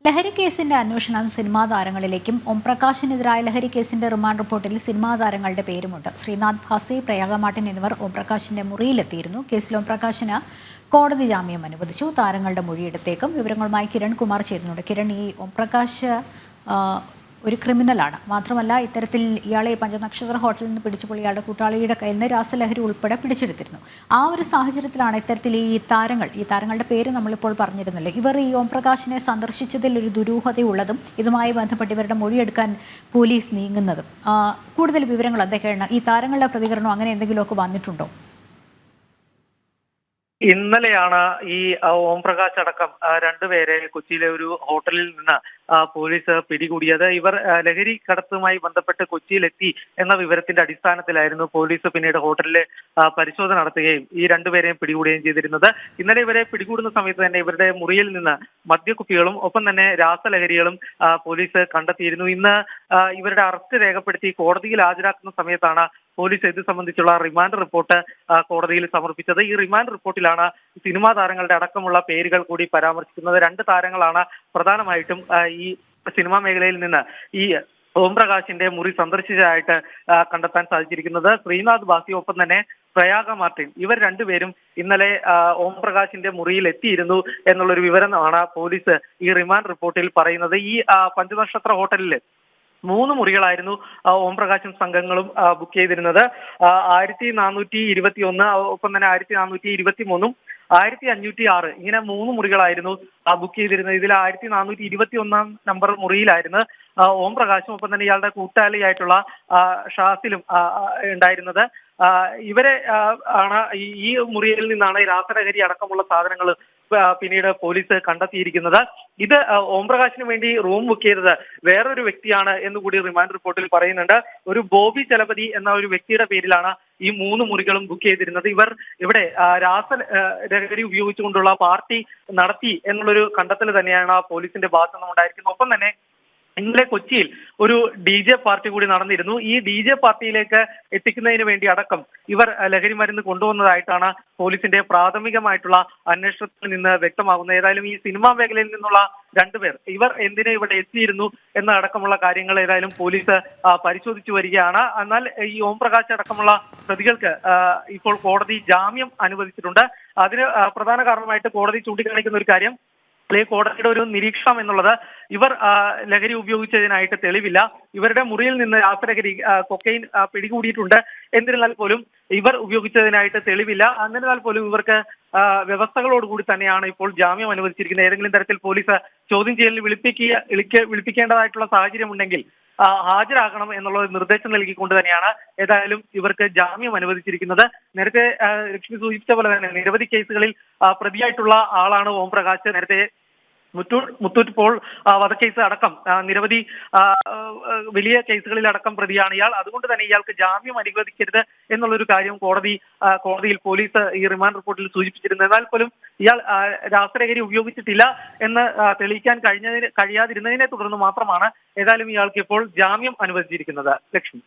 ലഹരി കേസിന്റെ അന്വേഷണം സിനിമാ താരങ്ങളിലേക്കും ഓംപ്രകാശിനെതിരായ ലഹരി കേസിന്റെ റിമാൻഡ് റിപ്പോർട്ടിൽ സിനിമാ താരങ്ങളുടെ പേരുമുണ്ട്. ശ്രീനാഥ് ഭാസി, പ്രയാഗ മാർട്ടിൻ എന്നിവർ ഓംപ്രകാശിന്റെ മുറിയിലെത്തിയിരുന്നു. കേസിൽ ഓംപ്രകാശിന് കോടതി ജാമ്യം അനുവദിച്ചു. താരങ്ങളുടെ മൊഴിയെടുത്തേക്കും. വിവരങ്ങളുമായി കിരൺ കുമാർ ചേരുന്നുണ്ട്. കിരൺ, ഈ ഓംപ്രകാശ് ഒരു ക്രിമിനലാണ്. മാത്രമല്ല, ഇത്തരത്തിൽ ഇയാളെ പഞ്ചനക്ഷത്ര ഹോട്ടലിൽ നിന്ന് പിടിച്ചപ്പോൾ ഇയാളുടെ കൂട്ടാളിയുടെ കയ്യിൽ നിന്ന് രാസലഹരി ഉൾപ്പെടെ പിടിച്ചെടുത്തിരുന്നു. ആ ഒരു സാഹചര്യത്തിലാണ് ഇത്തരത്തിൽ ഈ താരങ്ങളുടെ പേര് നമ്മളിപ്പോൾ പറഞ്ഞിരുന്നല്ലോ, ഇവർ ഈ ഓംപ്രകാശിനെ സന്ദർശിച്ചതിൽ ഒരു ദുരൂഹതയുള്ളതും ഇതുമായി ബന്ധപ്പെട്ട് ഇവരുടെ മൊഴിയെടുക്കാൻ പോലീസ് നീങ്ങുന്നതും. കൂടുതൽ വിവരങ്ങൾ എന്തൊക്കെയാണ്? ഈ താരങ്ങളുടെ പ്രതികരണം അങ്ങനെ എന്തെങ്കിലുമൊക്കെ വന്നിട്ടുണ്ടോ? ഇന്നലെയാണ് ഈ ഓംപ്രകാശ് അടക്കം രണ്ടുപേരെ കൊച്ചിയിലെ ഒരു ഹോട്ടലിൽ നിന്ന് പോലീസ് പിടികൂടിയത്. ഇവർ ലഹരി കടത്തുമായി ബന്ധപ്പെട്ട് കൊച്ചിയിലെത്തി എന്ന വിവരത്തിന്റെ അടിസ്ഥാനത്തിലായിരുന്നു പോലീസ് പിന്നീട് ഹോട്ടലിലെ പരിശോധന നടത്തുകയും ഈ രണ്ടുപേരെയും പിടികൂടുകയും ചെയ്തിരുന്നത്. ഇന്നലെ ഇവരെ പിടികൂടുന്ന സമയത്ത് തന്നെ ഇവരുടെ മുറിയിൽ നിന്ന് മദ്യക്കുപ്പികളും ഒപ്പം തന്നെ രാസലഹരികളും പോലീസ് കണ്ടെത്തിയിരുന്നു. ഇന്ന് ഇവരുടെ അറസ്റ്റ് രേഖപ്പെടുത്തി കോടതിയിൽ ഹാജരാക്കുന്ന സമയത്താണ് പോലീസ് ഇത് സംബന്ധിച്ചുള്ള റിമാൻഡ് റിപ്പോർട്ട് കോടതിയിൽ സമർപ്പിച്ചത്. ഈ റിമാൻഡ് റിപ്പോർട്ടിലാണ് സിനിമാ താരങ്ങളുടെ അടക്കമുള്ള പേരുകൾ കൂടി പരാമർശിക്കുന്നത്. രണ്ട് താരങ്ങളാണ് പ്രധാനമായിട്ടും ഈ സിനിമാ മേഖലയിൽ നിന്ന് ഈ ഓംപ്രകാശിന്റെ മുറി സന്ദർശിച്ചതായിട്ട് കണ്ടെത്താൻ സാധിച്ചിരിക്കുന്നത്. ശ്രീനാഥ് ഭാസി, ഒപ്പം തന്നെ പ്രയാഗ മാർട്ടിൻ, ഇവർ രണ്ടുപേരും ഇന്നലെ ഓംപ്രകാശിന്റെ മുറിയിൽ എത്തിയിരുന്നു എന്നുള്ളൊരു വിവരമാണ് പോലീസ് ഈ റിമാൻഡ് റിപ്പോർട്ടിൽ പറയുന്നത്. ഈ പഞ്ചനക്ഷത്ര ഹോട്ടലിൽ 3 മുറികളായിരുന്നു ഓംപ്രകാശും സംഘങ്ങളും ബുക്ക് ചെയ്തിരുന്നത്. 1421, ഒപ്പം തന്നെ 1423, 1506 ഇങ്ങനെ 3 മുറികളായിരുന്നു ബുക്ക് ചെയ്തിരുന്നത്. ഇതിൽ 1421 നമ്പർ മുറിയിലായിരുന്നു ഓംപ്രകാശും ഒപ്പം തന്നെ ഇയാളുടെ കൂട്ടാളിയായിട്ടുള്ള ഷാസിലും ഉണ്ടായിരുന്നത്. ഇവരെ ആണ് ഈ മുറിയിൽ നിന്നാണ് രാസലഹരി അടക്കമുള്ള സാധനങ്ങൾ പിന്നീട് പോലീസ് കണ്ടെത്തിയിരിക്കുന്നത്. ഇത് ഓംപ്രകാശിന് വേണ്ടി റൂം ബുക്ക് ചെയ്തത് വേറൊരു വ്യക്തിയാണ് എന്നുകൂടി റിമാൻഡ് റിപ്പോർട്ടിൽ പറയുന്നുണ്ട്. ഒരു ബോബി ചലപതി എന്ന ഒരു വ്യക്തിയുടെ പേരിലാണ് ഈ 3 മുറികളും ബുക്ക് ചെയ്തിരുന്നത്. ഇവർ ഇവിടെ രാസലഹരി ഉപയോഗിച്ചുകൊണ്ടുള്ള പാർട്ടി നടത്തി എന്നുള്ളൊരു കണ്ടെത്തൽ തന്നെയാണ് പോലീസിന്റെ ഭാഗത്തു നിന്നും ഉണ്ടായിരിക്കുന്നത്. ഒപ്പം തന്നെ ഇന്നലെ കൊച്ചിയിൽ ഒരു DJ പാർട്ടി കൂടി നടന്നിരുന്നു. ഈ DJ പാർട്ടിയിലേക്ക് എത്തിക്കുന്നതിന് വേണ്ടി അടക്കം ഇവർ ലഹരി മരുന്ന് കൊണ്ടുവന്നതായിട്ടാണ് പോലീസിന്റെ പ്രാഥമികമായിട്ടുള്ള അന്വേഷണത്തിൽ നിന്ന് വ്യക്തമാകുന്നത്. ഏതായാലും ഈ സിനിമാ മേഖലയിൽ നിന്നുള്ള രണ്ടുപേർ ഇവർ എന്തിനെ ഇവിടെ എത്തിയിരുന്നു എന്ന അടക്കമുള്ള കാര്യങ്ങൾ ഏതായാലും പോലീസ് പരിശോധിച്ചു വരികയാണ്. എന്നാൽ ഈ ഓംപ്രകാശ് അടക്കമുള്ള പ്രതികൾക്ക് ഇപ്പോൾ കോടതി ജാമ്യം അനുവദിച്ചിട്ടുണ്ട്. അതിന് പ്രധാന കാരണമായിട്ട് കോടതി ചൂണ്ടിക്കാണിക്കുന്ന ഒരു കാര്യം, കോടതിയുടെ ഒരു നിരീക്ഷണം എന്നുള്ളത്, ഇവർ ലഹരി ഉപയോഗിച്ചതിനായിട്ട് തെളിവില്ല. ഇവരുടെ മുറിയിൽ നിന്ന് രാസലഹരി കൊക്കൈൻ പിടികൂടിയിട്ടുണ്ട്. എന്നിരുന്നാൽ പോലും ഇവർ ഉപയോഗിച്ചതിനായിട്ട് തെളിവില്ല. എന്നിരുന്നാൽ പോലും ഇവർക്ക് വ്യവസ്ഥകളോടുകൂടി തന്നെയാണ് ഇപ്പോൾ ജാമ്യം അനുവദിച്ചിരിക്കുന്നത്. ഏതെങ്കിലും തരത്തിൽ പോലീസ് ചോദ്യം ചെയ്യലിൽ വിളിപ്പിക്കേണ്ടതായിട്ടുള്ള സാഹചര്യം ഉണ്ടെങ്കിൽ ഹാജരാകണം എന്നുള്ള നിർദ്ദേശം നൽകിക്കൊണ്ട് തന്നെയാണ് ഏതായാലും ഇവർക്ക് ജാമ്യം അനുവദിച്ചിരിക്കുന്നത്. നേരത്തെ ലക്ഷ്മി സൂചിപ്പിച്ച പോലെ തന്നെ നിരവധി കേസുകളിൽ പ്രതിയായിട്ടുള്ള ആളാണ് ഓംപ്രകാശ്. നേരത്തെ മുത്തൂറ്റ് പോൾ വധക്കേസ് അടക്കം നിരവധി വലിയ കേസുകളിൽ അടക്കം പ്രതിയാണ് ഇയാൾ. അതുകൊണ്ട് തന്നെ ഇയാൾക്ക് ജാമ്യം അനുവദിക്കരുത് എന്നുള്ളൊരു കാര്യം കോടതിയിൽ പോലീസ് ഈ റിമാൻഡ് റിപ്പോർട്ടിൽ സൂചിപ്പിച്ചിരുന്നു. എന്നാൽ പോലും ഇയാൾ രാസലഹരി ഉപയോഗിച്ചിട്ടില്ല എന്ന് തെളിയിക്കാൻ കഴിയാതിരുന്നതിനെ തുടർന്ന് മാത്രമാണ് ഏതായാലും ഇയാൾക്ക് ഇപ്പോൾ ജാമ്യം അനുവദിച്ചിരിക്കുന്നത്. ലക്ഷ്മി.